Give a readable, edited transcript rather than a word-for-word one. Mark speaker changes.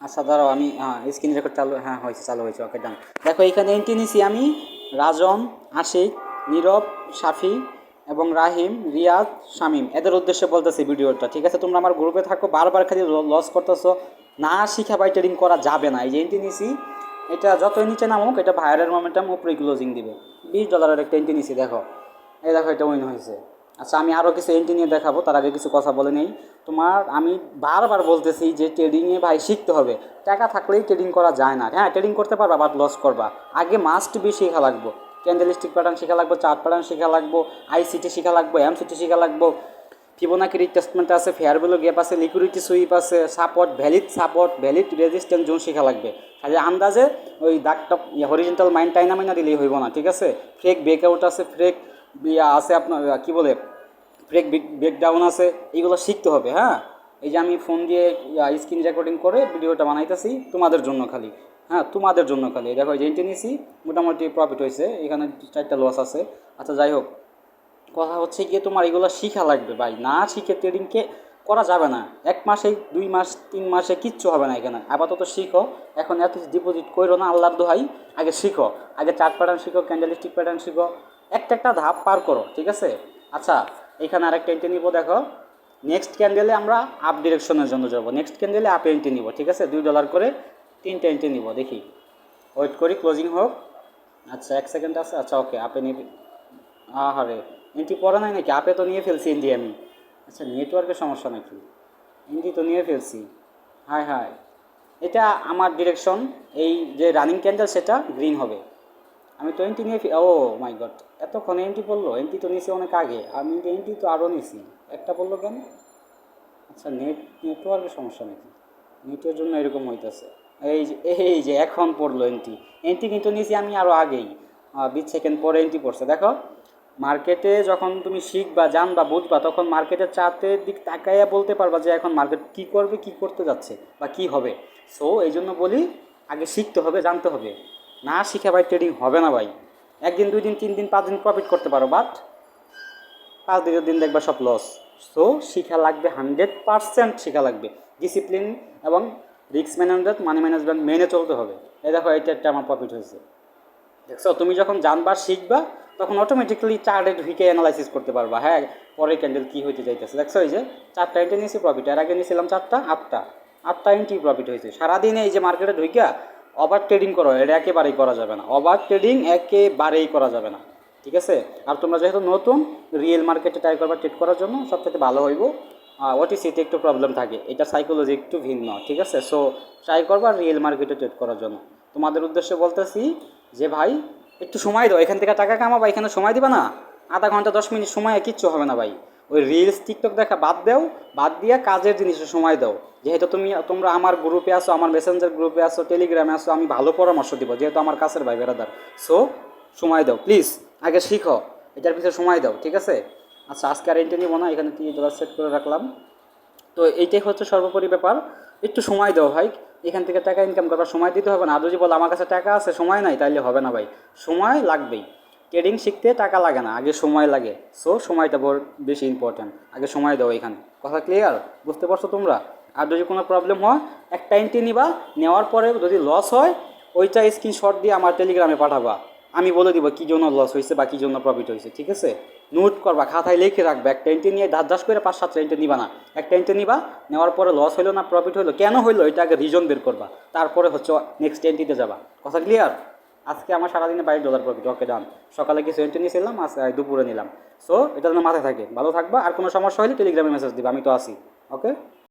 Speaker 1: আচ্ছা দাঁড়াও, আমি স্ক্রিন রেকর্ড চালু, হ্যাঁ হয়েছে, চালু হয়েছে, ওকে ডান। দেখো এখানে এন্ট্রি নিছি আমি রাজন, আশিক, নীরব, সাফি এবং রাহিম, রিয়াদ, শামিম, এদের উদ্দেশ্যে বলতেছি ভিডিওটা, ঠিক আছে? তোমরা আমার গ্রুপে থাকো, বারবার খালি লস করতেছো। না শিখা বাই ট্রেডিং করা যাবে না। এই যে এন্ট্রি নিছি, এটা যতই নিচে নামুক এটা ভাইরাল মোমেন্টাম উপরে ক্লোজিং দিবে। $20 একটা এন্ট্রি নিছি, দেখো এই দেখো এটা উইন হয়েছে। আচ্ছা আমি আরও কিছু এন্ট্রি নিয়ে দেখাবো, তার আগে কিছু কথা বলে নেই। তোমার আমি বারবার বলতেছি যে ট্রেডিংয়ে ভাই শিখতে হবে। টাকা থাকলেই ট্রেডিং করা যায় না। হ্যাঁ ট্রেডিং করতে পারবা, বাট লস করবা। আগে মাস্ট বি শেখা লাগবো, ক্যান্ডেলস্টিক প্যাটার্ন শেখা লাগবো, চার্ট প্যাটার্ন শেখা লাগবো, আইসিটি শেখা লাগবো, এমসিটি শেখা লাগবো, ফিবোনাকি রিট্রেসমেন্ট আছে, ফেয়ার ভ্যালু গ্যাপ আছে, লিকুইডিটি সুইপ আছে, সাপোর্ট ভ্যালিড রেজিস্ট্যান্স জোন শেখা লাগবে। খালি আন্দাজে ওই দাগটা হরিজেন্টাল মাইন টাইনা মাইনা দিলেই হইব না, ঠিক আছে? ফ্রেক ব্রেকআউট আছে, ফ্রেক আছে আপনার কী বলে ব্রেক ব্রেকডাউন আছে, এইগুলো শিখতে হবে। হ্যাঁ এই যে আমি ফোন দিয়ে স্ক্রিন রেকর্ডিং করে ভিডিওটা বানাইতেছি তোমাদের জন্য খালি, হ্যাঁ তোমাদের জন্য খালি। দেখো এই যে এন্ট্রি নিয়েছি, মোটামুটি প্রফিট হয়েছে, এখানে 4টা লস আছে। আচ্ছা যাই হোক, কথা হচ্ছে গিয়ে তোমার এগুলো শিখা লাগবে ভাই। না শিখে ট্রেডিংকে করা যাবে না। 1 মাসে 2 মাস 3 মাসে কিচ্ছু হবে না এখানে। আপাতত শিখো, এখন এত ডিপোজিট করো না, আল্লাহর দোহাই। আগে শিখো, আগে চার্ট প্যাটার্ন শিখো, ক্যান্ডেলস্টিক প্যাটার্ন শিখো, একটা ধাপ পার করো, ঠিক আছে? আচ্ছা এখানে আরেকটা এন্ট্রি নিব, দেখো নেক্সট ক্যান্ডেলে আমরা আপ ডিরেকশনের জন্য যাবো, নেক্সট ক্যান্ডেলে আপ এন্ট্রি নিব, ঠিক আছে? $2 করে 3টা এন্ট্রি নিব, দেখি ওয়েট করি ক্লোজিং হোক। আচ্ছা 1 সেকেন্ড আছে, আচ্ছা ওকে আপে নিবি। আহারে এন্ট্রি পড়া নাই নাকি? আপে তো নিয়ে ফেলছি এন্ট্রি আমি। আচ্ছা নেটওয়ার্কের সমস্যা নাকি? এন্ট্রি তো নিয়ে ফেলছি। হায় হায়, এটা আমার ডিরেকশন, এই যে রানিং ক্যান্ডেল সেটা গ্রিন হবে। আমি তো এন্ট্রি নিয়ে ও মাই গড, এতক্ষণ এন্ট্রি পড়লো? এন্ট্রি তো নিয়েছি অনেক আগে আমি, এন্ট্রি তো আরও নিয়েছি, একটা পড়লো কেন? আচ্ছা নেটওয়ার্কের সমস্যা নাকি? নেটের জন্য এরকম হইতেছে। এই যে এখন পড়লো এন্ট্রি। এন্ট্রি কিন্তু নিয়েছি আমি আরও আগেই, 20 সেকেন্ড পরে এন্ট্রি পড়ছে। দেখো মার্কেটে যখন তুমি শিখবা, জানবা, বুঝবা, তখন মার্কেটের চার্টের দিক তাকাইয়া বলতে পারবা যে এখন মার্কেট কী করবে, কী করতে যাচ্ছে বা কী হবে। সো এই জন্য বলি আগে শিখতে হবে, জানতে হবে। না শিখে ভাই ট্রেডিং হবে না ভাই। 1 দিন 2 দিন 3 দিন 5 দিন প্রফিট করতে পারো, বাট 5 দিনের দিন দেখবা সব লস। সো শিখা লাগবে, 100% শিখা লাগবে। ডিসিপ্লিন এবং রিস্ক ম্যানেজমেন্ট, মানি ম্যানেজমেন্ট মেনে চলতে হবে। এই দেখো এটা একটা আমার প্রফিট হয়েছে। দেখছো তুমি যখন জানবা শিখবা তখন অটোমেটিক্যালি চার্টে ঢুকে অ্যানালাইসিস করতে পারবা। হ্যাঁ পরে ক্যান্ডেল কী হইতে চাইতেছে। দেখছো এই যে 4টা এন্ট্রি নিয়েছি প্রফিট, এর আগে নিয়েছিলাম 4টা, 8টা এন্ট্রি প্রফিট হয়েছে। সারাদিনে এই যে মার্কেটে ঢুকিয়া ওভার ট্রেডিং করো, এটা একেবারেই করা যাবে না। ওভার ট্রেডিং একেবারেই করা যাবে না, ঠিক আছে? আর তোমরা যেহেতু নতুন, রিয়েল মার্কেটে ট্রাই করবা ট্রেড করার জন্য, সবথেকে ভালো হইব। ওটিসিতে একটু প্রবলেম থাকে, এটা সাইকোলজি একটু ভিন্ন, ঠিক আছে? সো ট্রাই করবা রিয়েল মার্কেটে ট্রেড করার জন্য। তোমাদের উদ্দেশ্যে বলতেছি যে ভাই একটু সময় দাও, এখান থেকে টাকা কামাবা, এখানে সময় দিবা না? আধা ঘন্টা 10 মিনিট সময়ে কিচ্ছু হবে না ভাই। ওই রিলস টিকটক দেখা বাদ দাও, বাদ দিয়ে কাজের জিনিসে সময় দাও। যেহেতু তোমরা আমার গ্রুপে আসো, আমার মেসেঞ্জার গ্রুপে আসো, টেলিগ্রামে আসো, আমি ভালো পরামর্শ দিব, যেহেতু আমার কাছের ভাই বেরাদার। সো সময় দাও প্লিজ, আগে শিখো, এটার পিছনে সময় দাও, ঠিক আছে? আচ্ছা আজকে আর এন্ট্রি নিব না, এখানে $30 সেট করে রাখলাম। তো এইটাই হচ্ছে সর্বোপরি ব্যাপার, একটু সময় দাও ভাই। এখান থেকে টাকা ইনকাম করার সময় দিতে হবে না। আর যদি বলো আমার কাছে টাকা আছে সময় নাই, তাইলে হবে না ভাই। সময় লাগবেই। ট্রেডিং শিখতে টাকা লাগে না, আগে সময় লাগে। সো সময়টা বেশি ইম্পর্ট্যান্ট, আগে সময় দাও এখানে। কথা ক্লিয়ার? বুঝতে পারছো তোমরা? আর যদি কোনো প্রবলেম হয় একটা এন্ট্রি নিবা, নেওয়ার পরে যদি লস হয় ওইটা স্ক্রিনশট দিয়ে আমার টেলিগ্রামে পাঠাবা, আমি বলে দিব কী জন্য লস হয়েছে বা কী জন্য প্রফিট হয়েছে, ঠিক আছে? নোট করবা, খাতায় লিখে রাখবে। একটা এন্ট্রি নিয়ে ধাস করে 5-7টা এন্ট্রি নিবা না, একটা এন্ট্রি নিবা, নেওয়ার পরে লস হইলো না প্রফিট হইলো, কেন হইলো এটা আগে রিজন বের করবা, তারপরে হচ্ছে নেক্সট এন্ট্রিতে যাবা। কথা ক্লিয়ার? আজকে আমার সারাদিনে $22 প্রফিট, ওকে ডান। সকালে কিছু এন্ট্রি নিয়েছিলাম, আজকে দুপুরে নিলাম। সো এটা যেন মাথায় থাকে। ভালো থাকবা, আর কোনো সমস্যা হলে টেলিগ্রামে মেসেজ দিবা, আমি তো আছি। ওকে।